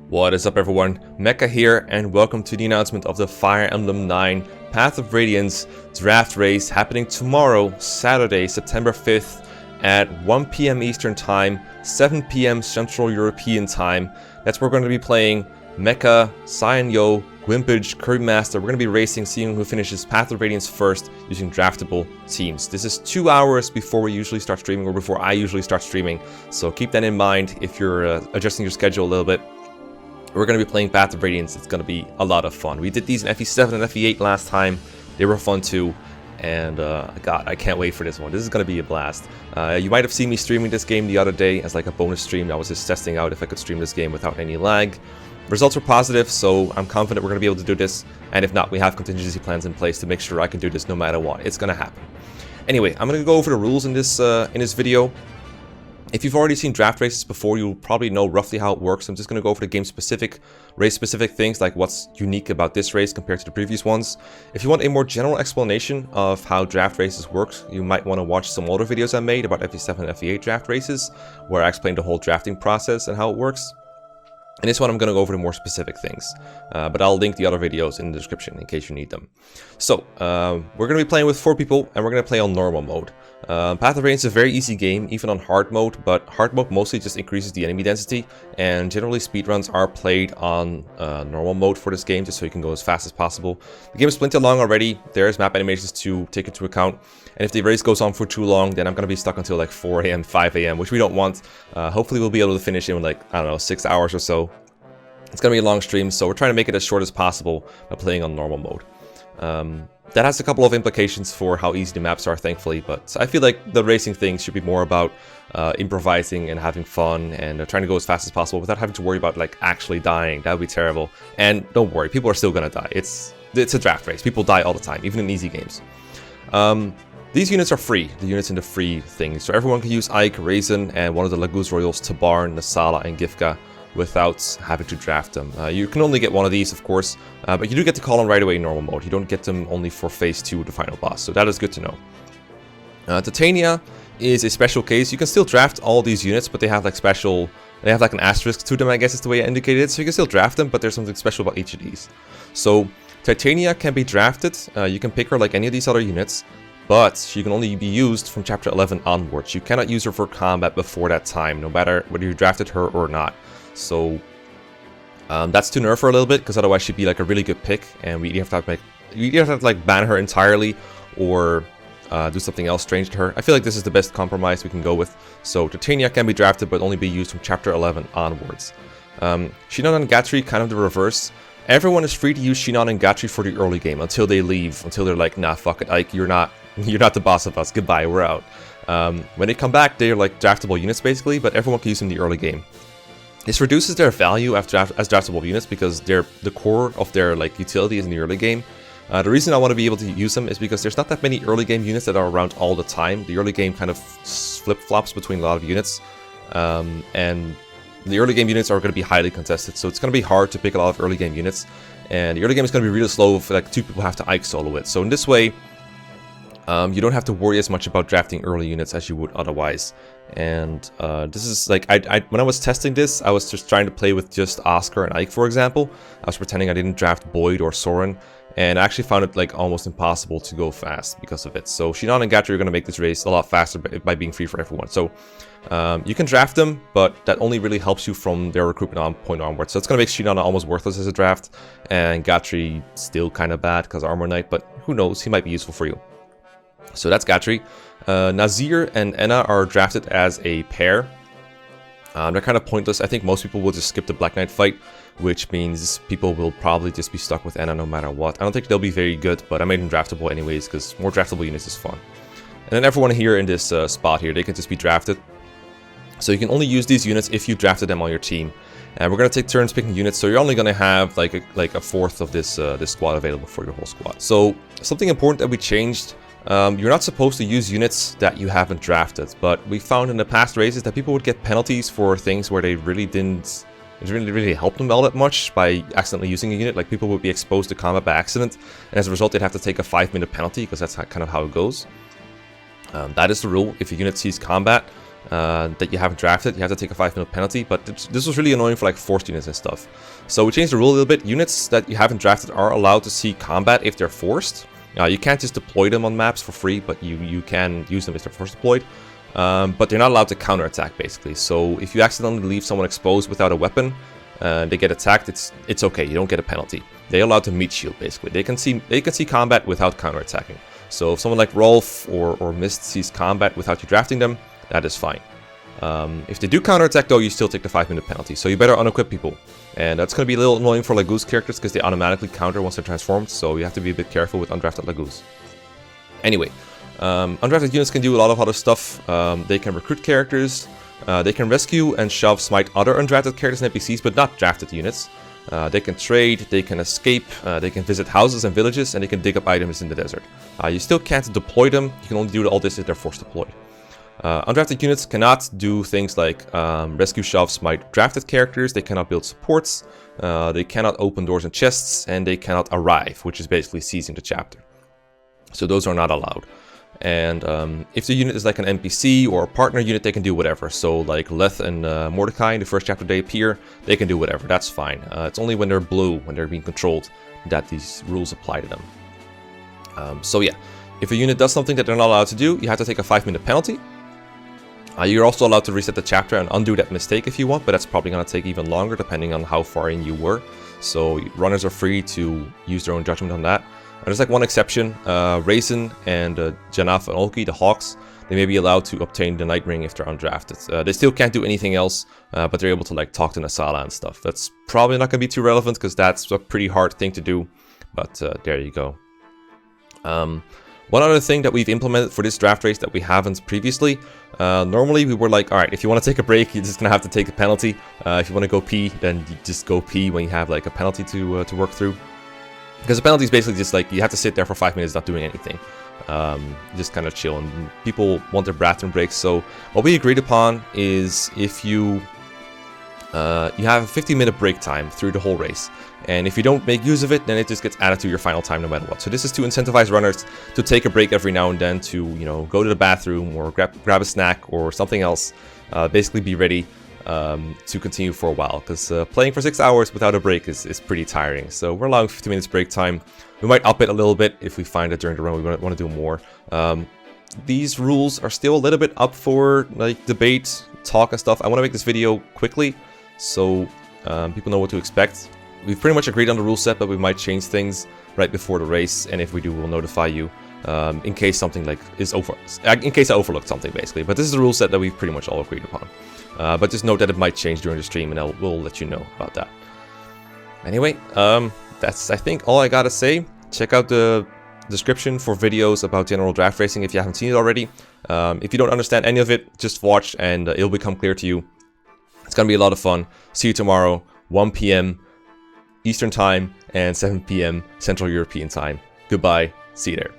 What is up everyone, Mekkah here and welcome to the announcement of the Fire Emblem 9 Path of Radiance draft race happening tomorrow, Saturday, September 5th at 1 PM Eastern Time, 7 PM Central European Time. That's where we're going to be playing Mekkah, Sion, Gwimpage, Kirby Master. We're going to be racing, seeing who finishes Path of Radiance first using draftable teams. This is 2 hours before we usually start streaming, or before I usually start streaming, so keep that in mind if you're adjusting your schedule a little bit. We're going to be playing Path of Radiance. It's going to be a lot of fun. We did these in FE7 and FE8 last time. They were fun too. And God, I can't wait for this one. This is going to be a blast. You might have seen me streaming this game the other day as like a bonus stream. I was just testing out if I could stream this game without any lag. Results were positive, so I'm confident we're going to be able to do this. And if not, we have contingency plans in place to make sure I can do this no matter what. It's going to happen. Anyway, I'm going to go over the rules in this video. If you've already seen draft races before, you'll probably know roughly how it works. I'm just going to go over the game-specific, race-specific things, like what's unique about this race compared to the previous ones. If you want a more general explanation of how draft races work, you might want to watch some older videos I made about FE7 and FE8 draft races, where I explained the whole drafting process and how it works. In this one, I'm going to go over the more specific things, but I'll link the other videos in the description in case you need them. So, we're going to be playing with 4 people, and we're going to play on normal mode. Path of Radiance is a very easy game, even on hard mode, but hard mode mostly just increases the enemy density, and generally speedruns are played on normal mode for this game, just so you can go as fast as possible. The game is plenty long already. There's map animations to take into account, and if the race goes on for too long, then I'm going to be stuck until like 4 AM, 5 AM, which we don't want. Hopefully we'll be able to finish in like, I don't know, 6 hours or so. It's going to be a long stream, so we're trying to make it as short as possible by playing on normal mode. That has a couple of implications for how easy the maps are, thankfully, but I feel like the racing thing should be more about improvising and having fun and trying to go as fast as possible without having to worry about like actually dying. That would be terrible. And don't worry, people are still going to die. It's a draft race. People die all the time, even in easy games. These units are free, the units in the free thing, so everyone can use Ike, Raisin, and one of the Laguz Royals, Tibarn, Naesala, and Giffca, without having to draft them. You can only get one of these, of course, but you do get to call them right away in normal mode. You don't get them only for phase 2, the final boss, so that is good to know. Titania is a special case. You can still draft all these units, but they have like they have like an asterisk to them, I guess is the way I indicated it, so you can still draft them, but there's something special about each of these. So Titania can be drafted. You can pick her like any of these other units, but she can only be used from chapter 11 onwards. You cannot use her for combat before that time, no matter whether you drafted her or not. So that's to nerf her a little bit, because otherwise she'd be like a really good pick, and we either have to like ban her entirely or do something else strange to her. I feel like this is the best compromise we can go with. So Titania can be drafted, but only be used from chapter 11 onwards. Shinon and Gatrie, kind of the reverse. Everyone is free to use Shinon and Gatrie for the early game until they leave, until they're like, nah, fuck it, Ike, you're not the boss of us. Goodbye, we're out. When they come back, they're like draftable units basically, but everyone can use them in the early game. This reduces their value as draftable units because the core of their like utility is in the early game. The reason I want to be able to use them is because there's not that many early game units that are around all the time. The early game kind of flip-flops between a lot of units, and the early game units are going to be highly contested, so it's going to be hard to pick a lot of early game units, and the early game is going to be really slow if like 2 people have to Ike solo it. So in this way, you don't have to worry as much about drafting early units as you would otherwise. And this is like, when I was testing this, I was just trying to play with just Oscar and Ike, for example. I was pretending I didn't draft Boyd or Soren, and I actually found it like almost impossible to go fast because of it. So Shinon and Gatrie are going to make this race a lot faster by being free for everyone. So you can draft them, but that only really helps you from their recruitment point onwards. So it's going to make Shinon almost worthless as a draft, and Gatrie still kind of bad because Armor Knight, but who knows, he might be useful for you. So that's Gatrie. Nasir and Ena are drafted as a pair. They're kind of pointless. I think most people will just skip the Black Knight fight, which means people will probably just be stuck with Ena no matter what. I don't think they'll be very good, but I made them draftable anyways, because more draftable units is fun. And then everyone here in this spot here, they can just be drafted. So you can only use these units if you drafted them on your team. And we're going to take turns picking units, so you're only going to have like a fourth of this squad available for your whole squad. So something important that we changed. You're not supposed to use units that you haven't drafted, but we found in the past races that people would get penalties for things where they really didn't, it really helped them all that much by accidentally using a unit. Like people would be exposed to combat by accident, and as a result they'd have to take a 5-minute penalty, because that's kind of how it goes. That is the rule. If a unit sees combat, that you haven't drafted, you have to take a 5-minute penalty, but this was really annoying for like forced units and stuff. So we changed the rule a little bit. Units that you haven't drafted are allowed to see combat if they're forced. You can't just deploy them on maps for free, but you can use them if they're force deployed. But they're not allowed to counterattack, basically. So if you accidentally leave someone exposed without a weapon, they get attacked, it's okay, you don't get a penalty. They're allowed to meat shield, basically. They can see combat without counterattacking. So if someone like Rolf or Mist sees combat without you drafting them, that is fine. If they do counterattack though, you still take the 5-minute penalty. So you better unequip people. And that's going to be a little annoying for Laguz characters because they automatically counter once they're transformed. So you have to be a bit careful with undrafted Laguz. Anyway, undrafted units can do a lot of other stuff. They can recruit characters. They can rescue and shove Smite other undrafted characters and NPCs, but not drafted units. They can trade, they can escape, they can visit houses and villages, and they can dig up items in the desert. You still can't deploy them. You can only do all this if they're forced deployed. Undrafted units cannot do things like rescue, shove, Smite drafted characters. They cannot build supports. They cannot open doors and chests, and they cannot arrive, which is basically seizing the chapter. So those are not allowed. And if the unit is like an NPC or a partner unit, they can do whatever. So like Leth and Mordecai in the first chapter they appear, they can do whatever. That's fine. It's only when they're blue, when they're being controlled, that these rules apply to them. So yeah, if a unit does something that they're not allowed to do, you have to take a 5-minute penalty. You're also allowed to reset the chapter and undo that mistake if you want, but that's probably going to take even longer depending on how far in you were. So runners are free to use their own judgment on that. And there's like one exception, Raisin and Janaf and Olki, the Hawks, they may be allowed to obtain the Night Ring if they're undrafted. They still can't do anything else, but they're able to like talk to Naesala and stuff. That's probably not going to be too relevant because that's a pretty hard thing to do, but there you go. One other thing that we've implemented for this draft race that we haven't previously, normally we were like, alright, if you want to take a break, you're just going to have to take a penalty. If you want to go pee, then you just go pee when you have like a penalty to work through. Because the penalty is basically just like, you have to sit there for 5 minutes not doing anything. Just kind of chill, and people want their bathroom breaks. So what we agreed upon is if you have a 50-minute break time through the whole race. And if you don't make use of it, then it just gets added to your final time no matter what. So this is to incentivize runners to take a break every now and then to, you know, go to the bathroom or grab a snack or something else. Basically be ready to continue for a while, because playing for 6 hours without a break is pretty tiring. So we're allowing 50 minutes break time. We might up it a little bit if we find that during the run we want to do more. These rules are still a little bit up for like debate, talk and stuff. I want to make this video quickly so people know what to expect. We've pretty much agreed on the rule set, but we might change things right before the race, and if we do, we'll notify you in case something like in case I overlooked something basically. But this is the rule set that we've pretty much all agreed upon. But just note that it might change during the stream, and we'll let you know about that. Anyway, that's I think all I gotta say. Check out the description for videos about general draft racing if you haven't seen it already. If you don't understand any of it, just watch and it'll become clear to you. It's gonna be a lot of fun. See you tomorrow, 1 PM Eastern Time and 7 PM Central European Time. Goodbye. See you there.